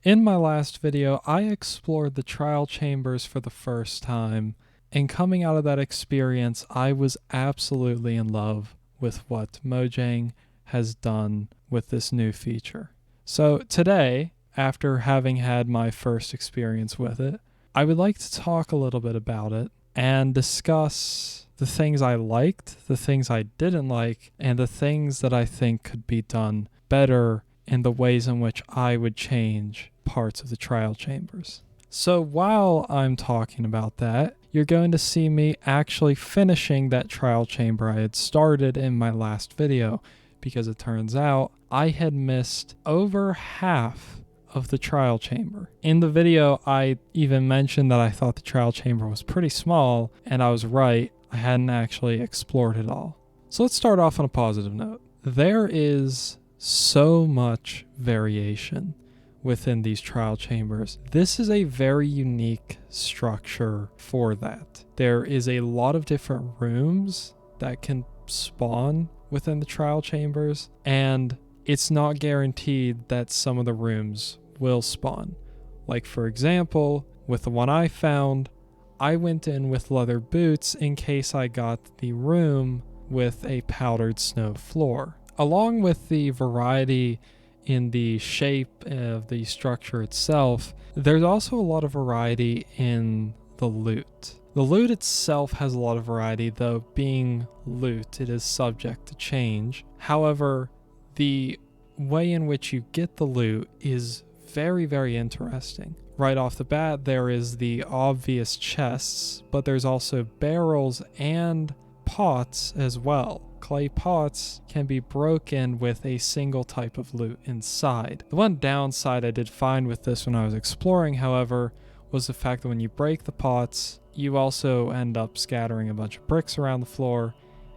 In my last video, I explored the trial chambers for the first time, and coming out of that experience, I was absolutely in love with what Mojang has done with this new feature. So today, after having had my first experience with it, I would like to talk a little bit about it and discuss the things I liked, the things I didn't like, and the things that I think could be done better in the ways in which I would change parts of the trial chambers. So while I'm talking about that, you're going to see me actually finishing that trial chamber I had started in my last video, because it turns out I had missed over half of the trial chamber. In the video, I even mentioned that I thought the trial chamber was pretty small, and I was right. I hadn't actually explored it all. So let's start off on a positive note. There is so much variation within these trial chambers. This is a very unique structure for that. There is a lot of different rooms that can spawn within the trial chambers, and it's not guaranteed that some of the rooms will spawn. Like, for example, with the one I found, I went in with leather boots in case I got the room with a powdered snow floor. Along with the variety in the shape of the structure itself, there's also a lot of variety in the loot. The loot itself has a lot of variety, though being loot, it is subject to change. However, the way in which you get the loot is very, very interesting. Right off the bat, there is the obvious chests, but there's also barrels and pots as well. Clay pots can be broken with a single type of loot inside. The one downside I did find with this when I was exploring, however, was the fact that when you break the pots, you also end up scattering a bunch of bricks around the floor,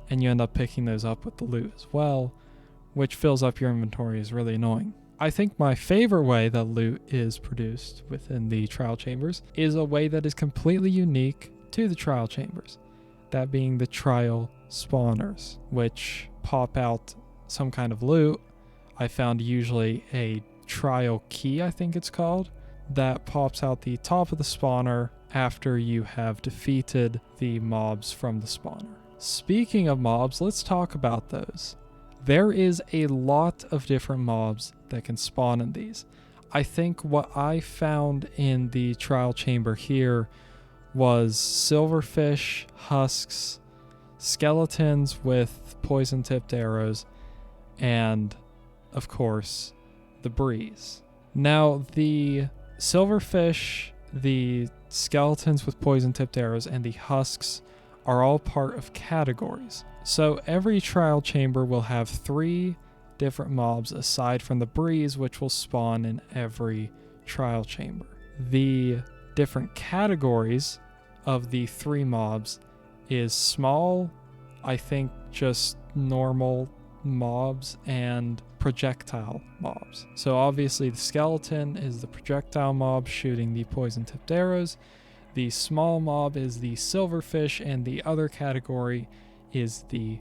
and you end up picking those up with the loot as well, which fills up your inventory. Is really annoying. I think my favorite way that loot is produced within the trial chambers is a way that is completely unique to the trial chambers, that being the trial spawners, which pop out some kind of loot. I found usually a trial key, I think it's called, that pops out the top of the spawner after you have defeated the mobs from the spawner. Speaking of mobs, let's talk about those. There is a lot of different mobs that can spawn in these. I think what I found in the trial chamber here was silverfish, husks, skeletons with poison-tipped arrows, and, of course, the breeze. Now, the silverfish, the skeletons with poison-tipped arrows, and the husks are all part of categories. So every trial chamber will have 3 different mobs aside from the breeze, which will spawn in every trial chamber. The different categories of the 3 mobs is small, I think just normal mobs, and projectile mobs. So obviously the skeleton is the projectile mob shooting the poison-tipped arrows. The small mob is the silverfish, and the other category is the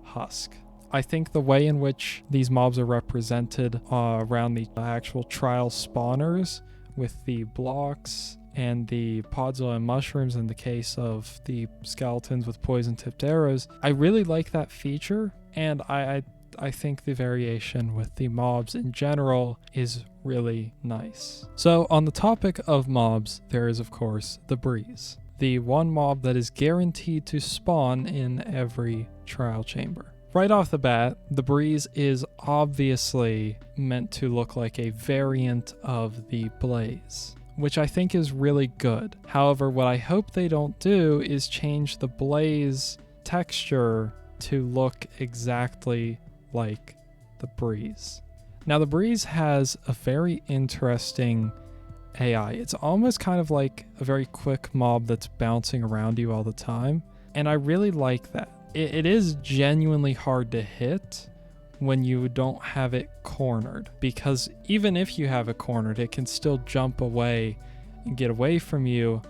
husk. I think the way in which these mobs are represented around the actual trial spawners, with the blocks and the podzilla and mushrooms in the case of the skeletons with poison-tipped arrows, I really like that feature, and I think the variation with the mobs in general is really nice. So on the topic of mobs, there is of course the breeze, the one mob that is guaranteed to spawn in every trial chamber. Right off the bat, the breeze is obviously meant to look like a variant of the blaze, which I think is really good. However, what I hope they don't do is change the blaze texture to look exactly like the breeze. Now, the breeze has a very interesting AI. It's almost kind of like a very quick mob that's bouncing around you all the time, and I really like that. It is genuinely hard to hit when you don't have it cornered, because even if you have it cornered, it can still jump away and get away from you.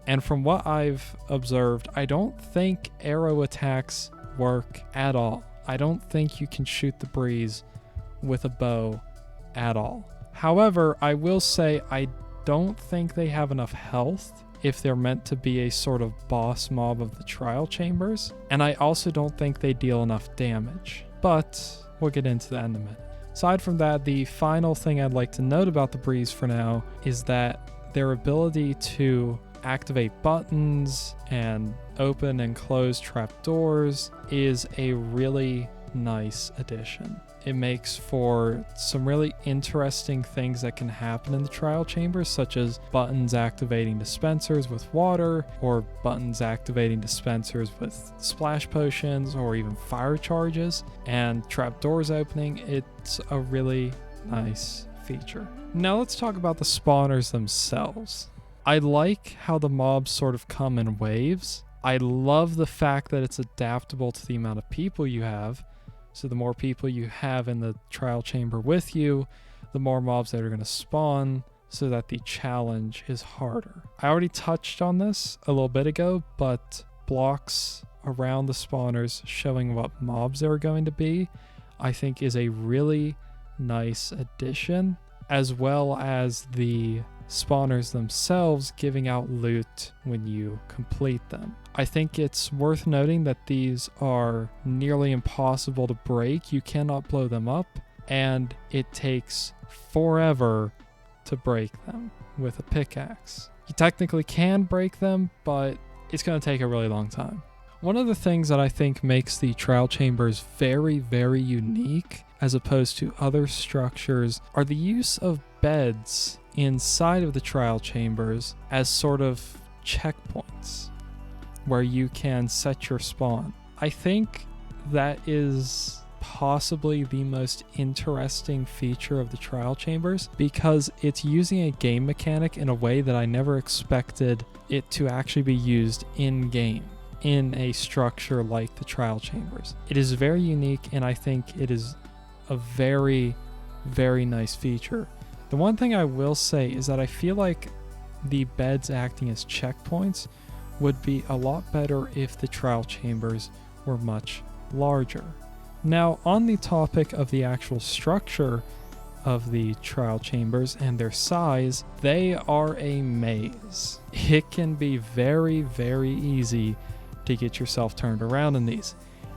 And from what I've observed, I don't think arrow attacks work at all. I don't think you can shoot the breeze with a bow at all. However, I will say I don't think they have enough health if they're meant to be a sort of boss mob of the trial chambers, and I also don't think they deal enough damage, but we'll get into that in a minute. Aside from that, the final thing I'd like to note about the Breeze for now is that their ability to activate buttons and open and close trapdoors is a really nice addition. It makes for some really interesting things that can happen in the trial chambers, such as buttons activating dispensers with water, or buttons activating dispensers with splash potions, or even fire charges, and trapdoors opening. It's a really nice feature. Now let's talk about the spawners themselves. I like how the mobs sort of come in waves. I love the fact that it's adaptable to the amount of people you have. So the more people you have in the trial chamber with you, the more mobs that are going to spawn, so that the challenge is harder. I already touched on this a little bit ago, but blocks around the spawners showing what mobs they're going to be, I think is a really nice addition, as well as the spawners themselves giving out loot when you complete them. I think it's worth noting that these are nearly impossible to break. You cannot blow them up, and it takes forever to break them with a pickaxe. You technically can break them, but it's going to take a really long time. One of the things that I think makes the trial chambers very, very unique as opposed to other structures are the use of beds inside of the trial chambers as sort of checkpoints where you can set your spawn. I think that is possibly the most interesting feature of the trial chambers, because it's using a game mechanic in a way that I never expected it to actually be used in game in a structure like the trial chambers. It is very unique, and I think it is a very, very nice feature. The one thing I will say is that I feel like the beds acting as checkpoints would be a lot better if the trial chambers were much larger. Now, on the topic of the actual structure of the trial chambers and their size, they are a maze. It can be very, very easy to get yourself turned around in these.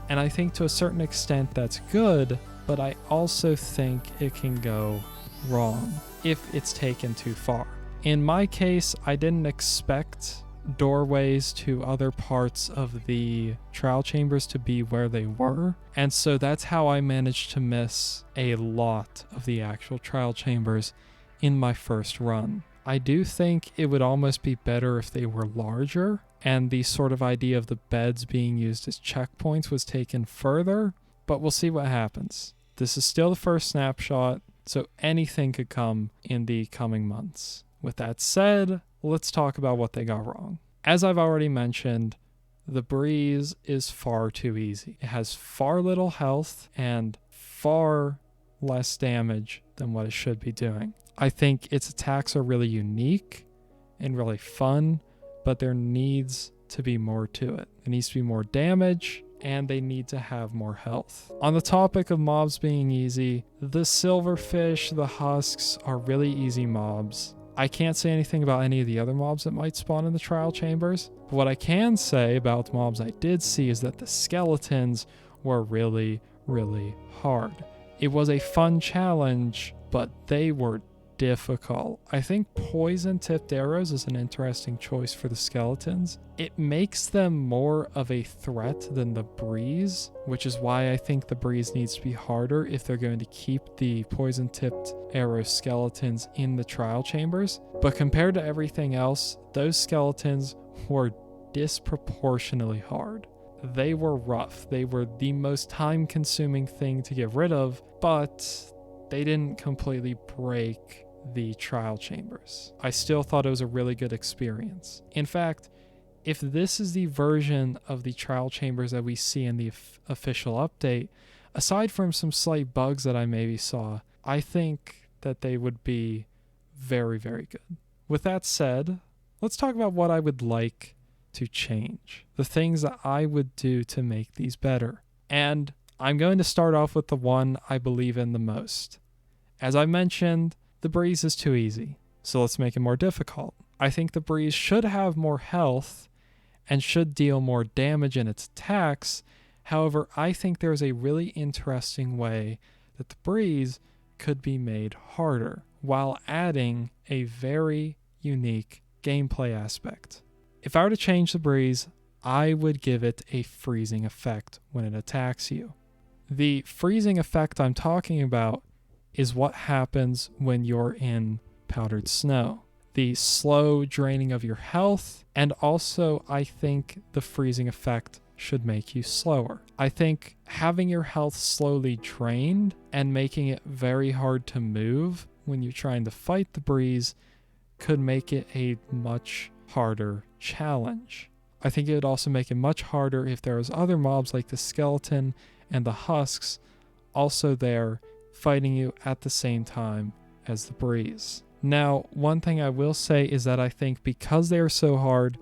And I think to a certain extent that's good, but I also think it can go wrong if it's taken too far. In my case, I didn't expect doorways to other parts of the trial chambers to be where they were, and so that's how I managed to miss a lot of the actual trial chambers in my first run. I do think it would almost be better if they were larger, and the sort of idea of the beds being used as checkpoints was taken further, but we'll see what happens. This is still the first snapshot, so anything could come in the coming months. With that said, let's talk about what they got wrong. As I've already mentioned, the Breeze is far too easy. It has far little health and far less damage than what it should be doing. I think its attacks are really unique and really fun, but there needs to be more to it. There needs to be more damage, and they need to have more health. On the topic of mobs being easy, the silverfish, the husks are really easy mobs. I can't say anything about any of the other mobs that might spawn in the trial chambers, but what I can say about the mobs I did see is that the skeletons were really, really hard. It was a fun challenge, but they were difficult. I think poison tipped arrows is an interesting choice for the skeletons. It makes them more of a threat than the Breeze, which is why I think the Breeze needs to be harder if they're going to keep the poison tipped arrow skeletons in the trial chambers. But compared to everything else, those skeletons were disproportionately hard. They were rough. They were the most time consuming thing to get rid of, but they didn't completely break the trial chambers. I still thought it was a really good experience. In fact, if this is the version of the trial chambers that we see in the official update, aside from some slight bugs that I maybe saw, I think that they would be very, very good. With that said, let's talk about what I would like to change. The things that I would do to make these better. And I'm going to start off with the one I believe in the most. As I mentioned, the breeze is too easy, so let's make it more difficult. I think the breeze should have more health and should deal more damage in its attacks. However, I think there's a really interesting way that the breeze could be made harder while adding a very unique gameplay aspect. If I were to change the breeze, I would give it a freezing effect when it attacks you. The freezing effect I'm talking about is what happens when you're in powdered snow. The slow draining of your health, and also I think the freezing effect should make you slower. I think having your health slowly drained and making it very hard to move when you're trying to fight the breeze could make it a much harder challenge. I think it would also make it much harder if there was other mobs like the skeleton and the husks also there fighting you at the same time as the breeze. Now, one thing I will say is that I think because they are so hard,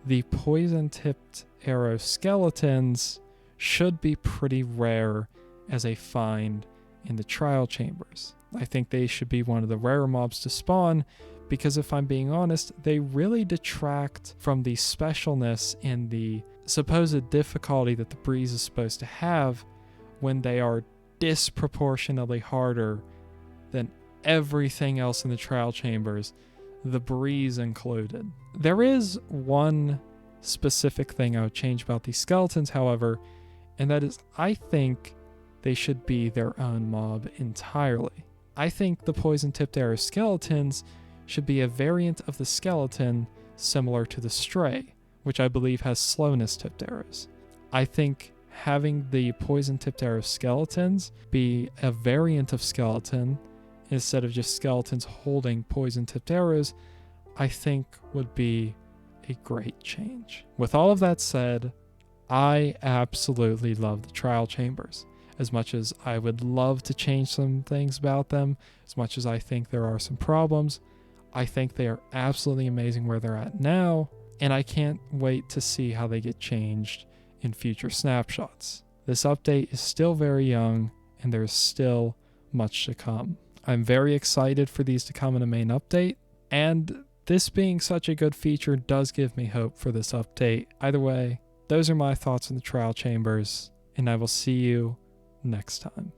the poison-tipped arrow skeletons should be pretty rare as a find in the trial chambers. I think they should be one of the rarer mobs to spawn because if I'm being honest, they really detract from the specialness and the supposed difficulty that the breeze is supposed to have when they are disproportionately harder than everything else in the trial chambers, the breeze included. There is one specific thing I would change about these skeletons, however, and that is I think they should be their own mob entirely. I think the poison-tipped arrow skeletons should be a variant of the skeleton similar to the stray, which I believe has slowness-tipped arrows. I think having the poison-tipped arrow skeletons be a variant of skeleton instead of just skeletons holding poison-tipped arrows, I think would be a great change. With all of that said, I absolutely love the trial chambers. As much as I would love to change some things about them, as much as I think there are some problems, I think they are absolutely amazing where they're at now, and I can't wait to see how they get changed in future snapshots. This update is still very young, and there's still much to come. I'm very excited for these to come in a main update, and this being such a good feature does give me hope for this update. Either way, those are my thoughts on the trial chambers, and I will see you next time.